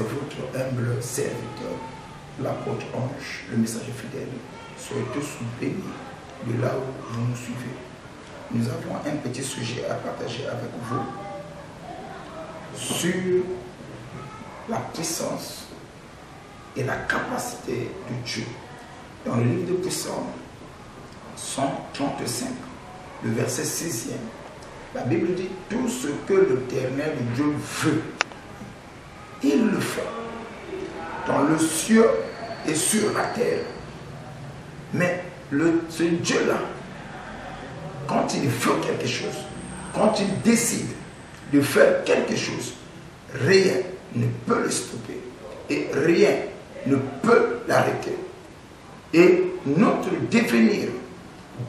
votre humble serviteur, l'apôtre Ange, le messager fidèle. Soyez tous bénis de là où vous nous suivez. Nous avons un petit sujet à partager avec vous sur la puissance et la capacité de Dieu. Dans le livre de Psaume 135, le verset 6e, la Bible dit tout ce que l'Éternel Dieu veut, il le fait dans le ciel et sur la terre. Mais ce Dieu-là, quand il veut quelque chose, quand il décide de faire quelque chose, rien ne peut le stopper et rien ne peut l'arrêter. Et notre devenir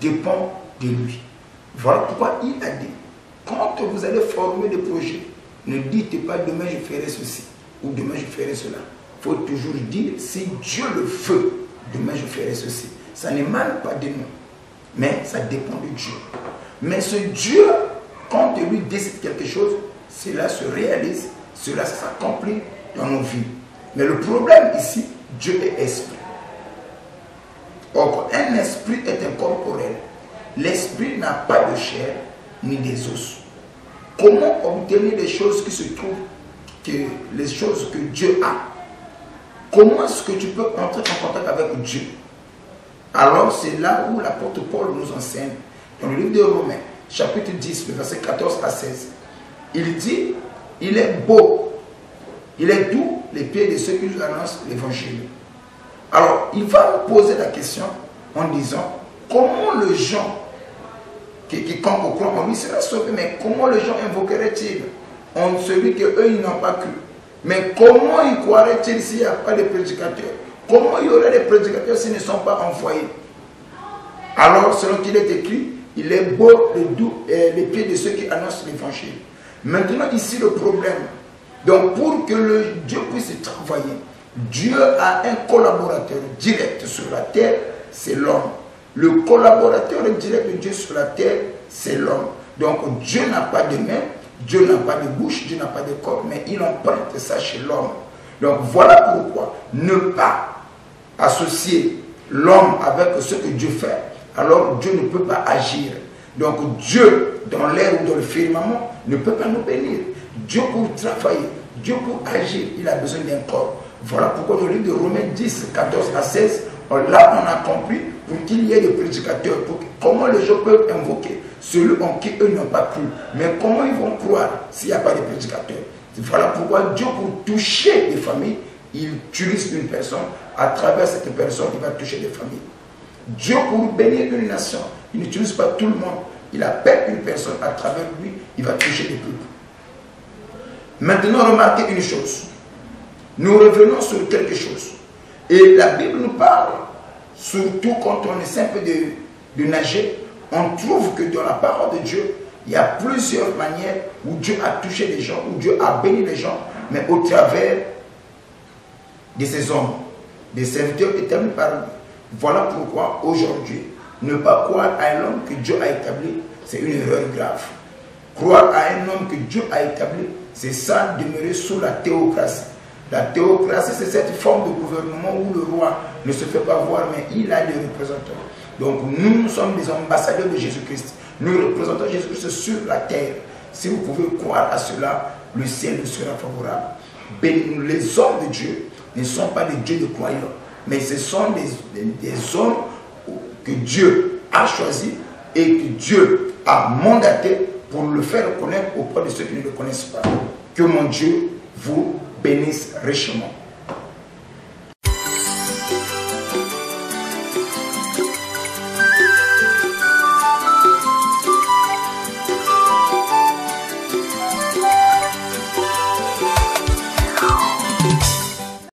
dépend de lui. Voilà pourquoi il a dit, quand vous allez former des projets, ne dites pas demain je ferai ceci ou demain je ferai cela. Il faut toujours dire, si Dieu le veut, demain je ferai ceci. Ça n'émane pas de nous, mais ça dépend de Dieu. Mais ce Dieu, quand lui décide quelque chose, cela se réalise, cela s'accomplit dans nos vies. Mais le problème ici, Dieu est esprit. Or, un esprit est incorporel. L'esprit n'a pas de chair ni des os. Comment obtenir les choses qui se trouvent, les choses que Dieu a? Comment est-ce que tu peux entrer en contact avec Dieu? Alors c'est là où l'apôtre Paul nous enseigne, dans le livre de Romains, chapitre 10, le verset 14 à 16. Il dit, il est beau, il est doux les pieds de ceux qui nous annoncent l'évangile. Alors, il va nous poser la question en disant, comment les gens qui croient en lui seraient sauvés, mais comment les gens invoqueraient-ils en celui qu'eux ils n'ont pas cru? Mais comment ils croiraient-ils s'il n'y a pas de prédicateurs? Comment il y aurait des prédicateurs s'ils ne sont pas envoyés? Alors, selon qu'il est écrit, il est beau et doux les pieds de ceux qui annoncent l'évangile. Maintenant, ici le problème. Donc, pour que le Dieu puisse travailler, Dieu a un collaborateur direct sur la terre, c'est l'homme. Le collaborateur direct de Dieu sur la terre, c'est l'homme. Donc, Dieu n'a pas de main, Dieu n'a pas de bouche, Dieu n'a pas de corps, mais il emprunte ça chez l'homme. Donc, voilà pourquoi ne pas associer l'homme avec ce que Dieu fait, alors Dieu ne peut pas agir. Donc Dieu, dans l'air ou dans le firmament, ne peut pas nous bénir. Dieu pour travailler, Dieu pour agir, il a besoin d'un corps. Voilà pourquoi dans le livre de Romains 10, 14 à 16, là on a compris pour qu'il y ait des prédicateurs, comment les gens peuvent invoquer celui en qui eux n'ont pas cru. Mais comment ils vont croire s'il n'y a pas de prédicateurs? Voilà pourquoi Dieu, pour toucher les familles, il utilise une personne. À travers cette personne, il va toucher les familles. Dieu, pour bénir une nation, il n'utilise pas tout le monde. Il appelle une personne, à travers lui, il va toucher les peuples. Maintenant, remarquez une chose. Nous revenons sur quelque chose. Et la Bible nous parle, surtout quand on essaie un peu de nager, on trouve que dans la parole de Dieu, il y a plusieurs manières où Dieu a touché les gens, où Dieu a béni les gens, mais au travers de ces hommes, des serviteurs établis par lui. Voilà pourquoi aujourd'hui, ne pas croire à un homme que Dieu a établi, c'est une erreur grave. Croire à un homme que Dieu a établi, c'est ça demeurer sous la théocratie. La théocratie, c'est cette forme de gouvernement où le roi ne se fait pas voir, mais il a des représentants. Donc nous sommes des ambassadeurs de Jésus-Christ. Nous représentons Jésus-Christ sur la terre. Si vous pouvez croire à cela, le ciel nous sera favorable. Les hommes de Dieu ne sont pas des dieux de croyants, mais ce sont des hommes que Dieu a choisis et que Dieu a mandatés pour le faire connaître auprès de ceux qui ne le connaissent pas. Que mon Dieu vous bénisse richement.